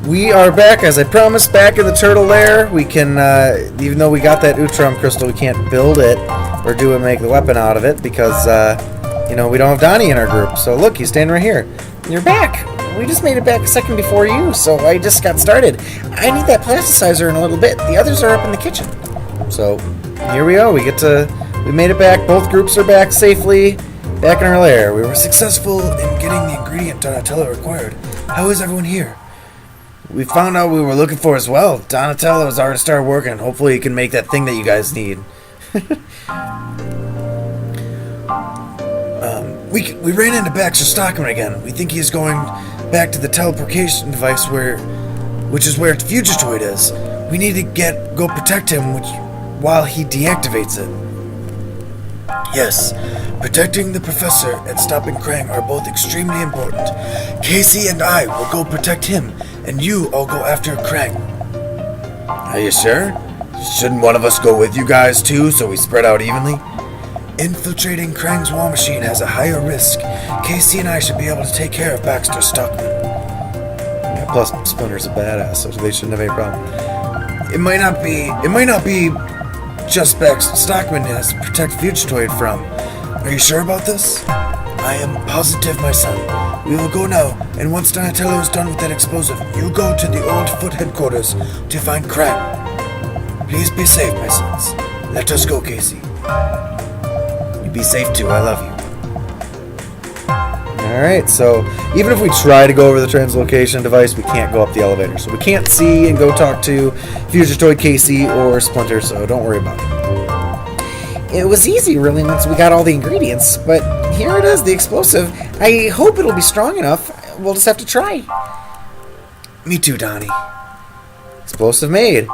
We are back, as I promised, back in the turtle lair. We can, even though we got that Utrom crystal, we can't build it or make the weapon out of it because, you know, we don't have Donnie in our group. So look, he's standing right here. You're back. We just made it back a second before you, so I just got started. I need that plasticizer in a little bit. The others are up in the kitchen. So here we are. We made it back. Both groups are back safely, back in our lair. We were successful in getting the ingredient Donatello required. How is everyone here? We found out what we were looking for as well. Donatello has already started working. Hopefully he can make that thing that you guys need. We ran into Baxter Stockman again. We think he's going back to the teleportation device which is where Fugitoid is. We need to go protect him while he deactivates it. Yes, protecting the professor and stopping Krang are both extremely important. Casey and I will go protect him, and you all go after Krang. Are you sure? Shouldn't one of us go with you guys too, so we spread out evenly? Infiltrating Krang's war machine has a higher risk. Casey and I should be able to take care of Baxter Stockman. Yeah, plus Splinter's a badass, so they shouldn't have any problem. It might not be just Baxter Stockman has to protect Fugitoid from. Are you sure about this? I am positive, my son. We will go now, and once Donatello is done with that explosive, you go to the old foot headquarters to find Krang. Please be safe, my sons. Let us go, Casey. You be safe too, I love you. Alright, so even if we try to go over the translocation device, we can't go up the elevator. So we can't see and go talk to Fugitoid, Casey, or Splinter, so don't worry about it. It was easy, really, once we got all the ingredients, but here it is, the explosive. I hope it'll be strong enough. We'll just have to try. Me too, Donnie. Explosive made.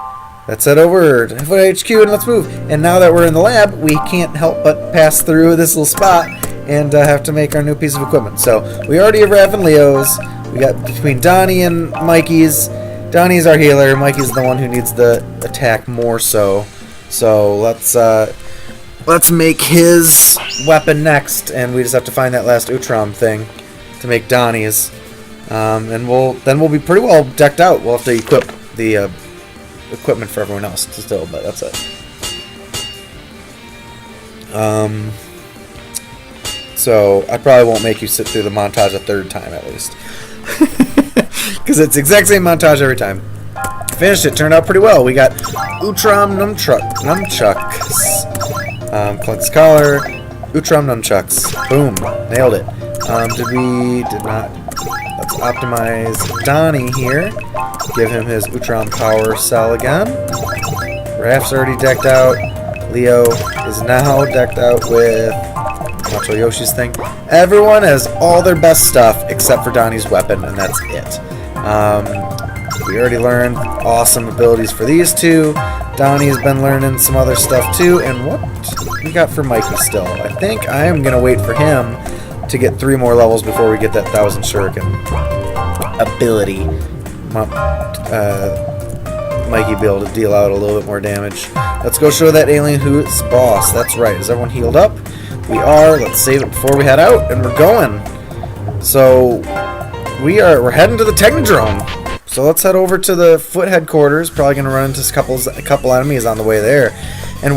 Let's head over to Foot HQ and let's move. And now that we're in the lab, we can't help but pass through this little spot and have to make our new piece of equipment. So we already have Raph and Leo's. We got between Donnie and Mikey's. Donnie's our healer. Mikey's the one who needs the attack more so. So let's make his weapon next, and we just have to find that last Utrom thing to make Donnie's. And we'll be pretty well decked out. We'll have to equip the equipment for everyone else still, but that's it. So I probably won't make you sit through the montage a third time at least, because it's the exact same montage every time. Finished it. Turned out pretty well. We got Utrom nunchucks. Clunk's collar. Utrom nunchucks. Boom. Nailed it. Did not. Let's optimize Donnie here. Give him his Utrom power cell again. Raph's already decked out. Leo is now decked out with Macho Yoshi's thing. Everyone has all their best stuff except for Donnie's weapon, and that's it. We already learned awesome abilities for these two. Donnie's been learning some other stuff too. And what we got for Mikey still? I think I am going to wait for him to get 3 more levels before we get that 1000 Shuriken ability. Mikey be able to deal out a little bit more damage. Let's go show that alien who's boss. That's right. Is everyone healed up? We are. Let's save it before we head out, and we're going. So we're heading to the Technodrome. So let's head over to the foot headquarters. Probably gonna run into a couple enemies on the way there, and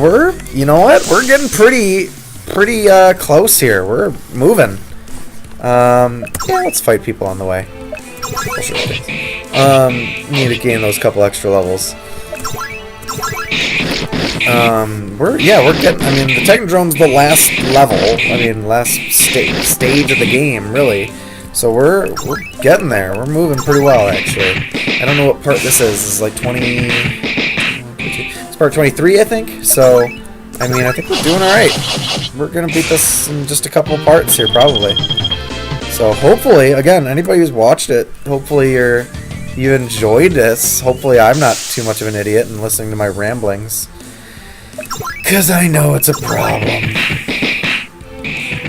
you know what? We're getting pretty close here. We're moving. Yeah, let's fight people on the way. Need to gain those couple extra levels. We're getting. I mean, the Technodrome's the last level. I mean, last stage of the game, really. So we're getting there. We're moving pretty well, actually. I don't know what part this is. This is like 20. It's part 23, I think. So, I mean, I think we're doing all right. We're gonna beat this in just a couple parts here, probably. So hopefully, again, anybody who's watched it, hopefully you enjoyed this. Hopefully I'm not too much of an idiot and listening to my ramblings, because I know it's a problem.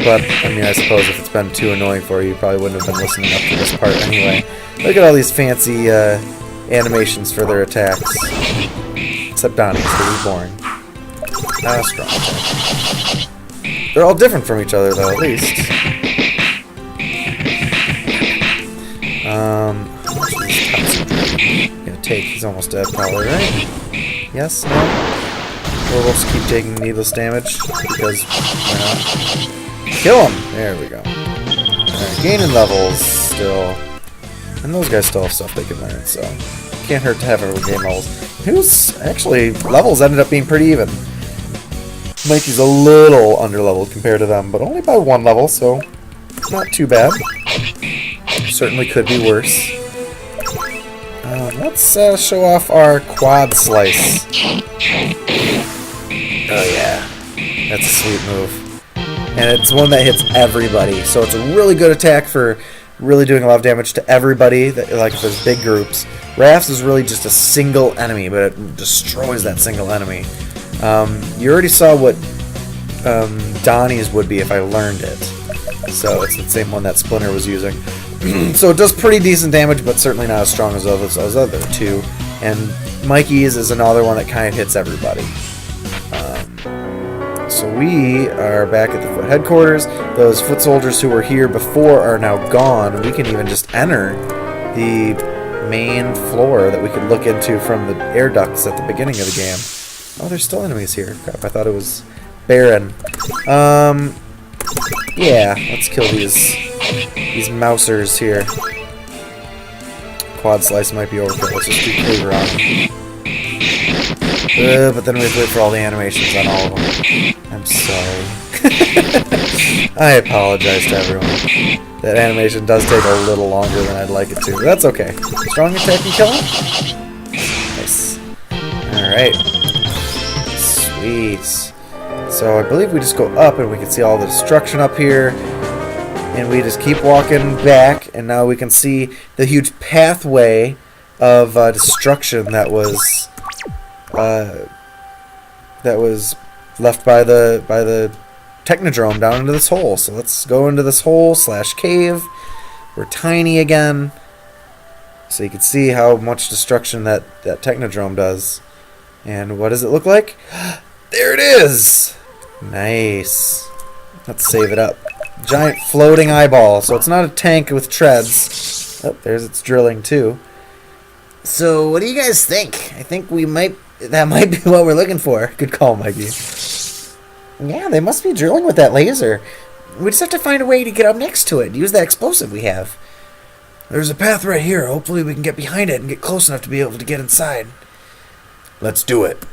But, I mean, I suppose if it's been too annoying for you, you probably wouldn't have been listening up to this part anyway. Look at all these fancy animations for their attacks. Except Donnie's, because he's boring. Strong attack. They're all different from each other, though, at least. Gonna take, he's almost dead probably, right? Yes, no? Or we'll just keep taking needless damage, because why not? Kill him! There we go. Alright, gaining levels still. And those guys still have stuff they can learn, so can't hurt to have everyone gain levels. Who's actually, levels ended up being pretty even. Mikey's a little under-leveled compared to them, but only by 1 level, so not too bad. Certainly could be worse. Let's show off our quad slice. Oh yeah, that's a sweet move. And it's one that hits everybody, so it's a really good attack for really doing a lot of damage to everybody, like if there's big groups. Rafts is really just a single enemy, but it destroys that single enemy. You already saw what Donnie's would be if I learned it. So it's the same one that Splinter was using. So it does pretty decent damage, but certainly not as strong as those other two. And Mikey's is another one that kind of hits everybody. So we are back at the foot headquarters. Those foot soldiers who were here before are now gone. We can even just enter the main floor that we could look into from the air ducts at the beginning of the game. Oh, there's still enemies here. Crap, I thought it was barren. Yeah, let's kill these mousers here. Quad slice might be overkill. Let's just do cleaver on them. But then we have to wait for all the animations on all of them. I'm sorry. I apologize to everyone. That animation does take a little longer than I'd like it to. But that's okay. Strong attack and kill him? Nice. Alright. Sweet. So I believe we just go up and we can see all the destruction up here. And we just keep walking back, and now we can see the huge pathway of destruction that was left by the Technodrome down into this hole. So let's go into this hole / cave. We're tiny again, so you can see how much destruction that Technodrome does. And what does it look like? There it is! Nice. Let's save it up. Giant floating eyeball. So it's not a tank with treads. Oh, there's its drilling too. So what do you guys think? I think that might be what we're looking for. Good call, Mikey. Yeah, they must be drilling with that laser. We just have to find a way to get up next to it. Use that explosive we have. There's a path right here. Hopefully we can get behind it and get close enough to be able to get inside. Let's do it.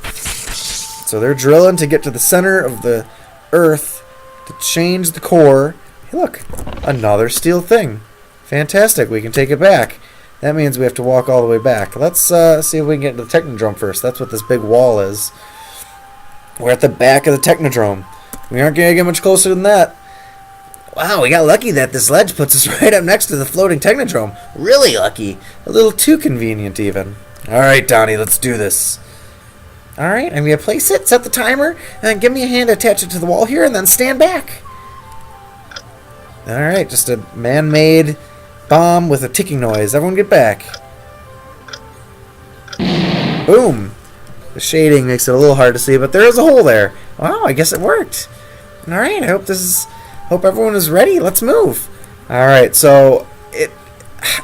So they're drilling to get to the center of the Earth to change the core. Hey, look, another steel thing. Fantastic, we can take it back. That means we have to walk all the way back. Let's see if we can get into the Technodrome first. That's what this big wall is. We're at the back of the Technodrome. We aren't going to get much closer than that. Wow, we got lucky that this ledge puts us right up next to the floating Technodrome. Really lucky. A little too convenient, even. Alright, Donnie, let's do this. Alright, I'm going to place it, set the timer, and give me a hand to attach it to the wall here, and then stand back. Alright, just a man-made bomb with a ticking noise. Everyone get back. Boom. The shading makes it a little hard to see, but there is a hole there. Wow, I guess it worked. Alright, I hope everyone is ready. Let's move. Alright, so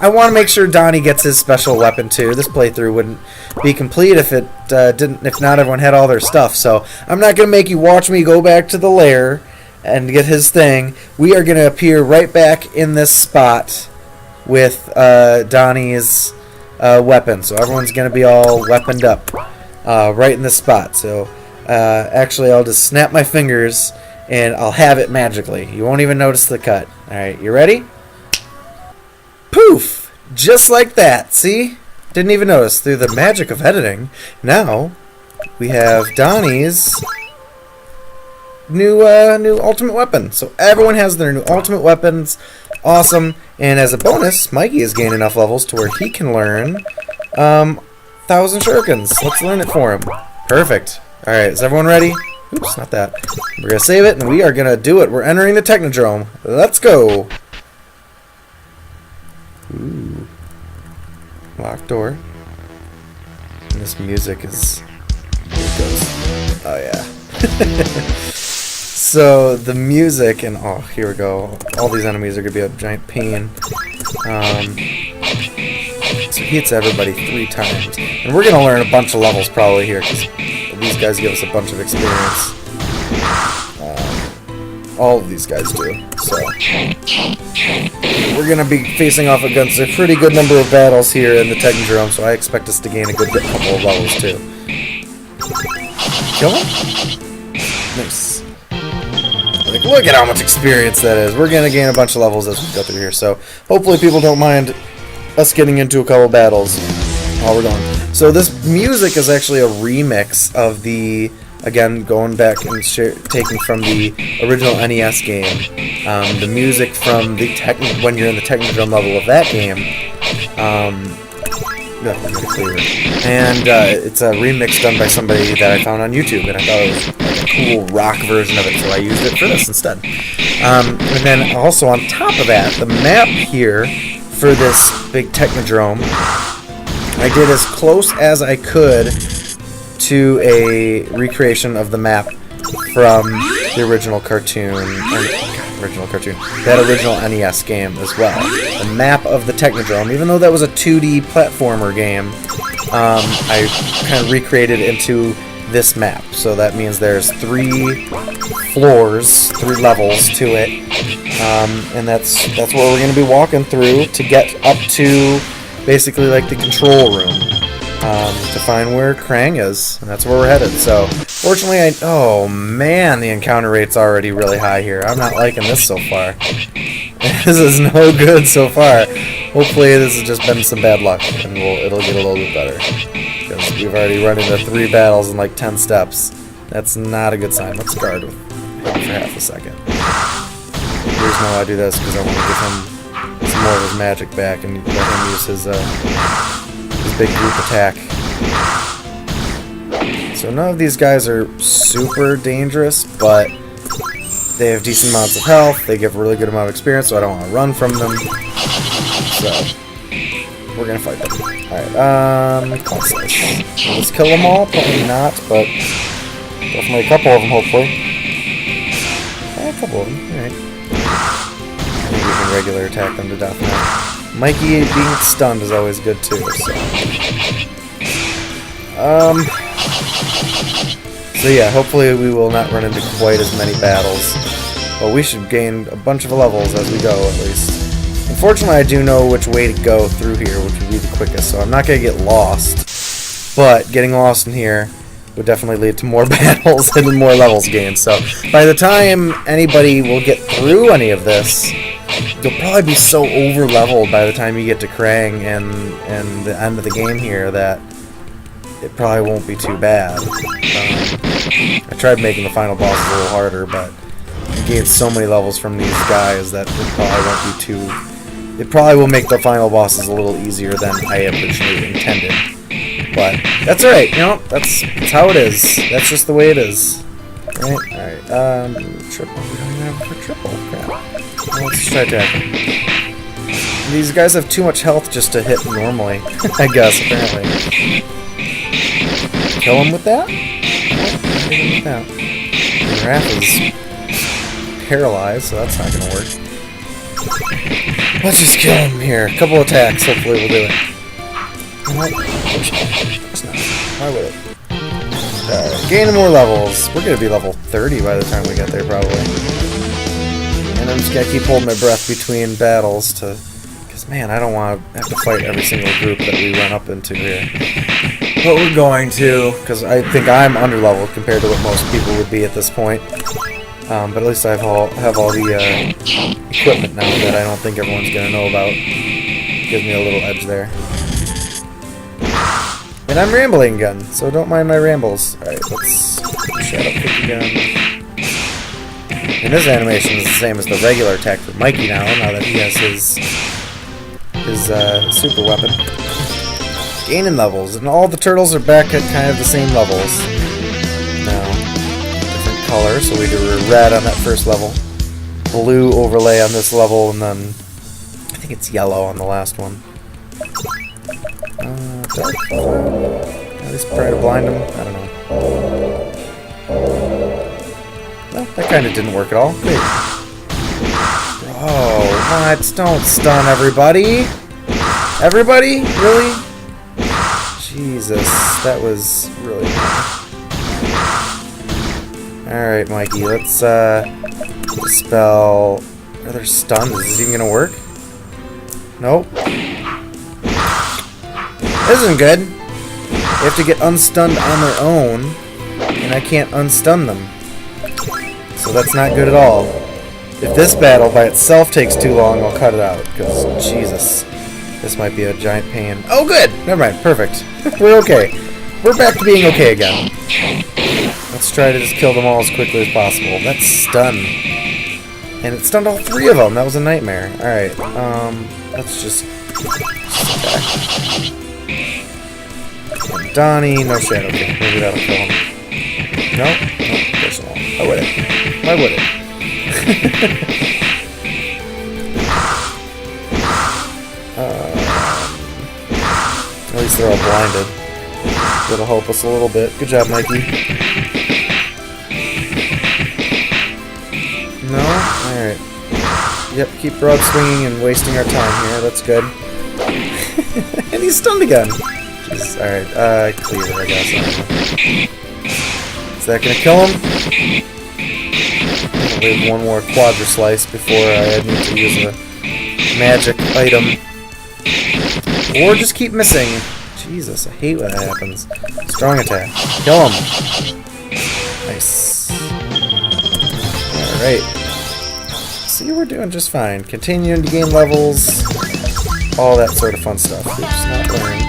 I want to make sure Donnie gets his special weapon too. This playthrough wouldn't be complete if if not everyone had all their stuff. So I'm not going to make you watch me go back to the lair and get his thing. We are going to appear right back in this spot with Donnie's weapon. So everyone's going to be all weaponed up right in this spot. So actually I'll just snap my fingers and I'll have it magically. You won't even notice the cut. Alright, you ready? Poof! Just like that, see? Didn't even notice. Through the magic of editing, now we have Donnie's new ultimate weapon. So everyone has their new ultimate weapons. Awesome. And as a bonus, Mikey has gained enough levels to where he can learn 1,000 shurikens. Let's learn it for him. Perfect. Alright, is everyone ready? Oops, not that. We're going to save it, and we are going to do it. We're entering the Technodrome. Let's go. Ooh. Locked door. And this music is... Here it goes. Oh, yeah. So, the music, and oh, here we go. All these enemies are going to be a giant pain. So hits everybody 3 times. And we're gonna learn a bunch of levels probably here, because these guys give us a bunch of experience. All of these guys do. So we're gonna be facing off against a pretty good number of battles here in the Technodrome, so I expect us to gain a good couple of levels too. Kill him? Nice. Like, look at how much experience that is. We're gonna gain a bunch of levels as we go through here, so hopefully people don't mind us getting into a couple battles while we're going. So this music is actually a remix of the, again, going back and taking from the original NES game, the music from the when you're in the Technodrome level of that game, and it's a remix done by somebody that I found on YouTube, and I thought it was like a cool rock version of it, so I used it for this instead. And then also on top of that, the map here for this big Technodrome, I did as close as I could to a recreation of the map from the original cartoon, that original NES game as well. The map of the Technodrome, even though that was a 2D platformer game, I kind of recreated it into this map. So that means there's 3 floors, 3 levels to it, and that's what we're going to be walking through to get up to basically like the control room. To find where Krang is, and that's where we're headed. So, fortunately, oh man, the encounter rate's already really high here. I'm not liking this so far. This is no good so far. Hopefully, this has just been some bad luck, and it'll get a little bit better. Because we've already run into 3 battles in like 10 steps. That's not a good sign. Let's guard with him for half a second. The reason why I do this because I want to give him some more of his magic back and let him use his big group attack. So none of these guys are super dangerous, but they have decent amounts of health, they give a really good amount of experience, so I don't want to run from them. So we're gonna fight them. Alright, class size. Will this kill them all? Probably not, but definitely a couple of them, hopefully. A couple of them, alright. I think we can regular attack them to death now. Mikey being stunned is always good too, so. So yeah, hopefully we will not run into quite as many battles. But we should gain a bunch of levels as we go, at least. Unfortunately, I do know which way to go through here, which would be the quickest, so I'm not going to get lost. But getting lost in here would definitely lead to more battles and more levels gained. So by the time anybody will get through any of this, you'll probably be so over-leveled by the time you get to Krang and the end of the game here that it probably won't be too bad. I tried making the final boss a little harder, but you gain so many levels from these guys that it probably won't be too... It probably will make the final bosses a little easier than I originally intended. But that's alright, you know, that's how it is. That's just the way it is. Alright, triple. We don't even have a triple. Crap. Well, let's try attacking. These guys have too much health just to hit normally, I guess, apparently. Kill him with that? Kill him with that. The Wrath is paralyzed, so that's not gonna work. Let's just kill him here. A couple attacks, hopefully we'll do it. What? It's not. Why would it? Gaining more levels. We're gonna be level 30 by the time we get there, probably. And I'm just gonna keep holding my breath between battles to... Because, man, I don't want to have to fight every single group that we run up into here. But we're going to, because I think I'm underleveled compared to what most people would be at this point. But at least I have all the equipment now that I don't think everyone's going to know about. Gives me a little edge there. And I'm rambling again, so don't mind my rambles. Alright, let's shadow kick again. And this animation is the same as the regular attack for Mikey now that he has his super weapon. Gaining levels, and all the turtles are back at kind of the same levels. Now, different color, so we do red on that first level, blue overlay on this level, and then I think it's yellow on the last one. Dark color. At least try to blind him. I don't know. Well, that kind of didn't work at all. Great. Oh, what? Don't stun everybody. Everybody? Really? Jesus, that was really bad. Alright, Mikey, let's dispel... Are there stuns? Is this even gonna work? Nope. This isn't good. They have to get unstunned on their own, and I can't unstun them. So that's not good at all. If this battle by itself takes too long, I'll cut it out, because, Jesus, this might be a giant pain. Oh, good! Never mind, perfect. We're okay. We're back to being okay again. Let's try to just kill them all as quickly as possible. That's stun. And it stunned all three of them. That was a nightmare. Alright, let's just attack. Donnie, no shadow. Okay, maybe that'll kill him. No? No, of course not. Why would it? Why would it? At least they're all blinded. That'll help us a little bit. Good job, Mikey. No? Alright. Yep, keep broad swinging and wasting our time here. That's good. And he's stunned again. Jeez, alright. Cleaver, I guess. Is that gonna kill him? We have one more quadra slice before I need to use a magic item. Or just keep missing. Jesus, I hate when that happens. Strong attack. Kill him. Nice. Alright. See, we're doing just fine. Continuing to gain levels. All that sort of fun stuff. Oops, not learning.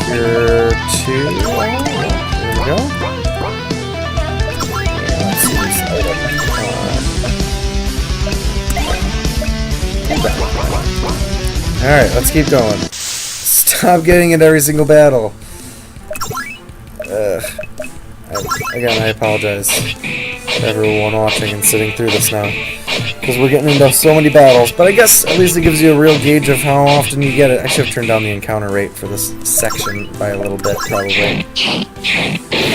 Cure 2. There we go. Let's see this item. Alright, let's keep going. Stop getting into every single battle. Again, I apologize to everyone watching and sitting through this now. Because we're getting into so many battles. But I guess at least it gives you a real gauge of how often you get it. I should have turned down the encounter rate for this section by a little bit, probably.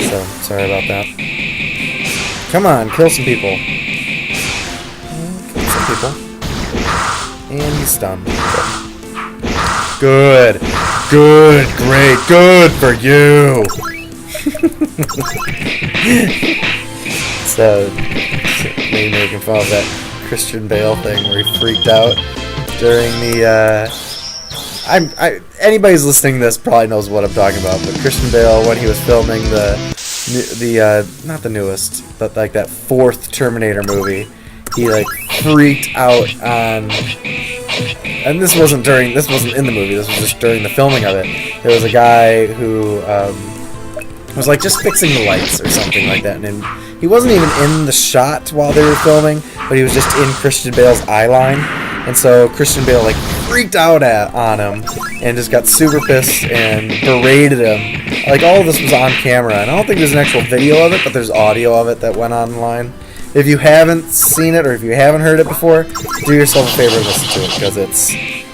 So, sorry about that. Come on, kill some people. Kill some people. And he's stunned. Good. Good. Great. Good for you. So, maybe making fun of that Christian Bale thing where he freaked out during the, anybody's listening to this probably knows what I'm talking about, but Christian Bale, when he was filming not the newest, but like that fourth Terminator movie, he like freaked out on, and this wasn't in the movie, this was just during the filming of it. There was a guy who was like just fixing the lights or something like that, and he wasn't even in the shot while they were filming, but he was just in Christian Bale's eye line, and so Christian Bale like freaked out on him and just got super pissed and berated him. Like, all of this was on camera, and I don't think there's an actual video of it, but there's audio of it that went online. If you haven't seen it or if you haven't heard it before, do yourself a favor and listen to it, because it's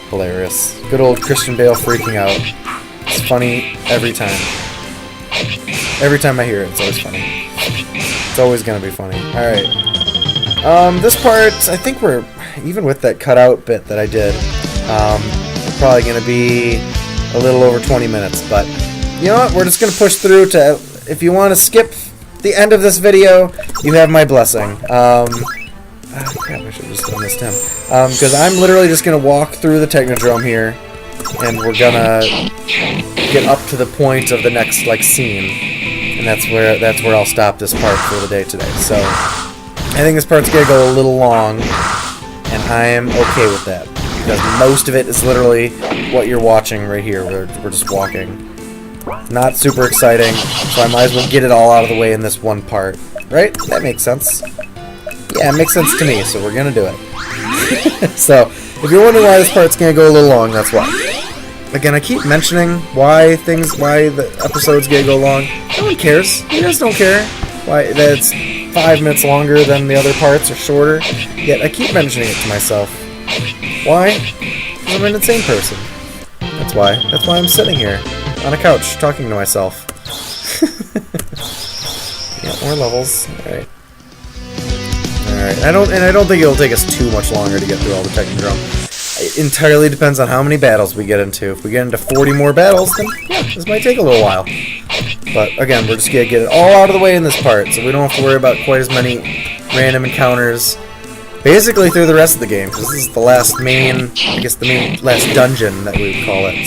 hilarious. Good old Christian Bale freaking out. It's funny every time. Every time I hear it, it's always funny. It's always gonna be funny. Alright. This part, I think we're, even with that cutout bit that I did, we're probably gonna be a little over 20 minutes, but you know what, we're just gonna push through to, if you want to skip the end of this video, you have my blessing. Crap, I should have just done this to him. Because I'm literally just gonna walk through the Technodrome here, and we're gonna get up to the point of the next, like, scene. And that's where I'll stop this part for the day today. So, I think this part's gonna go a little long, and I am okay with that. Because most of it is literally what you're watching right here. We're just walking. Not super exciting, so I might as well get it all out of the way in this one part. Right? That makes sense. Yeah, it makes sense to me, so we're gonna do it. So, if you're wondering why this part's gonna go a little long, that's why. Again, I keep mentioning why the episode's gonna go long. No one cares. You guys don't care why that's 5 minutes longer than the other parts or shorter. Yet I keep mentioning it to myself. Why? Because I'm an insane person. That's why. That's why I'm sitting here on a couch talking to myself. Yeah, more levels. Alright. Alright. I don't think it'll take us too much longer to get through all the Technodrome. It entirely depends on how many battles we get into. If we get into 40 more battles, then yeah, this might take a little while. But again, we're just going to get it all out of the way in this part, so we don't have to worry about quite as many random encounters basically through the rest of the game, because this is the last main, I guess the last dungeon that we would call it,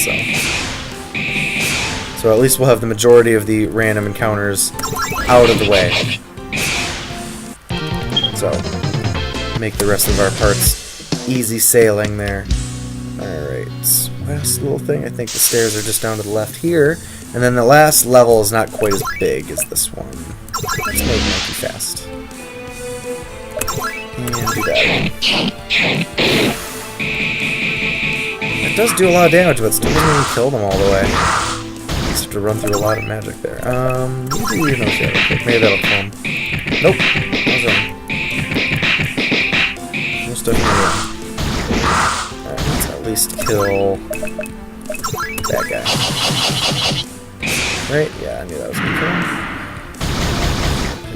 so at least we'll have the majority of the random encounters out of the way. So, make the rest of our parts easy sailing there. Alright, last little thing, I think the stairs are just down to the left here, and then the last level is not quite as big as this one. Let's make Mikey fast. And do that. It does do a lot of damage, but still doesn't even kill them all the way. Just have to run through a lot of magic there. Maybe no shadow kick. Maybe that'll kill him. Nope. I was wrong. Most definitely wrong. Alright, let's at least kill that guy. Right? Yeah, I knew that was gonna kill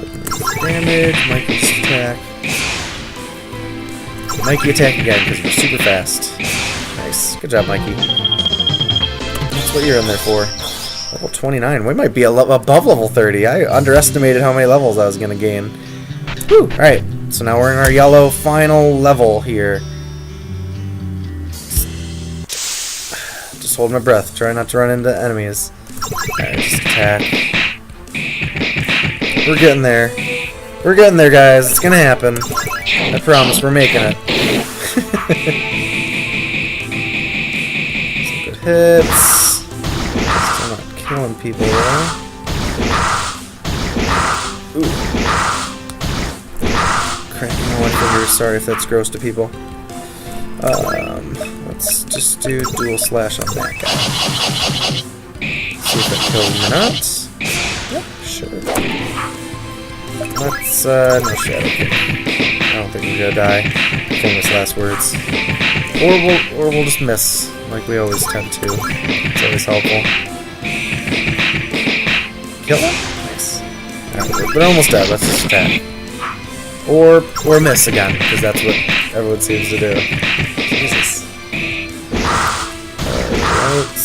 him. Damage, Mikey's attack. Mikey attack again because we're super fast. Nice. Good job, Mikey. That's what you're in there for. Level 29. We might be above level 30. I underestimated how many levels I was going to gain. Whew. Alright. So now we're in our yellow final level here. Just hold my breath. Try not to run into enemies. Alright, just attack. We're getting there. We're getting there, guys. It's going to happen. I promise, we're making it. Some good hits. Still not killing people though. Ooh. Cracking on my fingers. Sorry if that's gross to people. Let's just do dual slash on that guy. See if that kills him or not. Yep, sure. Let's no shadow kick. I don't think we're gonna die. Famous last words. Or we'll just miss, like we always tend to. It's always helpful. Kill him? Nice. Alright, they're almost dead. Let's just attack. Or miss again, because that's what everyone seems to do. Jesus. Alright.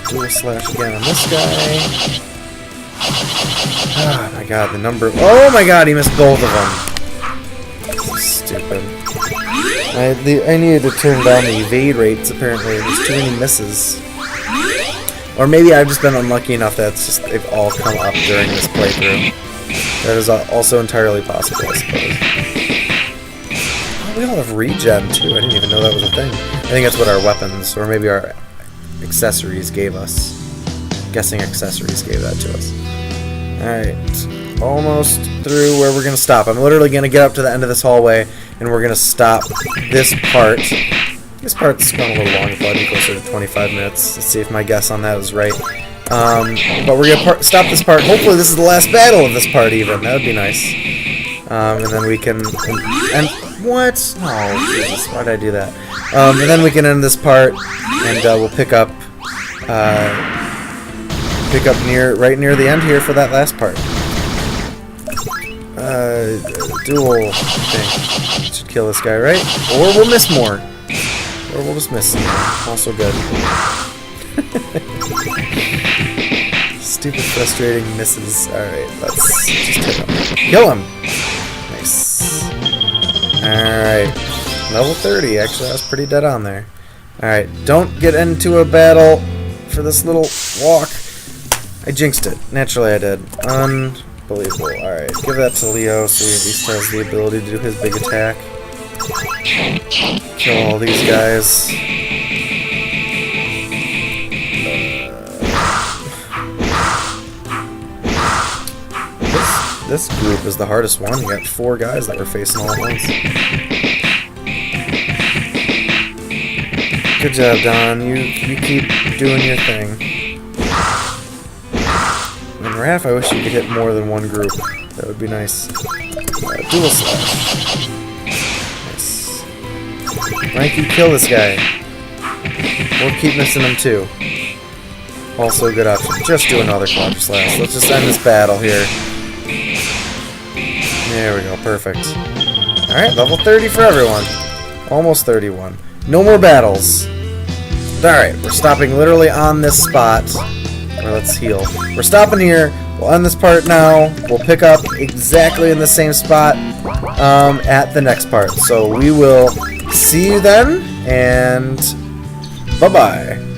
Dual slash again on this guy. Oh my god, the number. Oh my god, he missed both of them. So stupid. I needed to turn down the evade rates, apparently. There's too many misses. Or maybe I've just been unlucky enough that they've all come up during this playthrough. That is also entirely possible, I suppose. Oh, we all have regen, too. I didn't even know that was a thing. I think that's what our weapons, or maybe our accessories gave us. I'm guessing accessories gave that to us. Alright, almost through where we're going to stop. I'm literally going to get up to the end of this hallway, and we're going to stop this part. This part's gone a little long, probably closer to 25 minutes. Let's see if my guess on that is right. But we're going to stop this part. Hopefully this is the last battle of this part even. That would be nice. And then we can... And what? Oh, Jesus, why did I do that? And then we can end this part, and we'll pick up right near the end here for that last part. Dual thing. Should kill this guy, right? Or we'll miss more. Or we'll just miss some more. Also good. Stupid, frustrating misses. Alright, let's just hit him. Kill him! Nice. Alright. Level 30. Actually, I was pretty dead on there. Alright, don't get into a battle for this little walk. I jinxed it. Naturally I did. Unbelievable. Alright, give that to Leo so he at least has the ability to do his big attack. Kill all these guys. This group is the hardest one. You got 4 guys that we're facing all at once. Good job, Don. You keep doing your thing. And Raph, I wish you could hit more than one group. That would be nice. Dual slash. Nice. Mikey, kill this guy. We'll keep missing him too. Also a good option. Just do another clutch slash. Let's just end this battle here. There we go. Perfect. Alright, level 30 for everyone. Almost 31. No more battles. Alright, we're stopping literally on this spot. Or let's heal. We're stopping here. We'll end this part now. We'll pick up exactly in the same spot at the next part. So we will see you then, and bye-bye.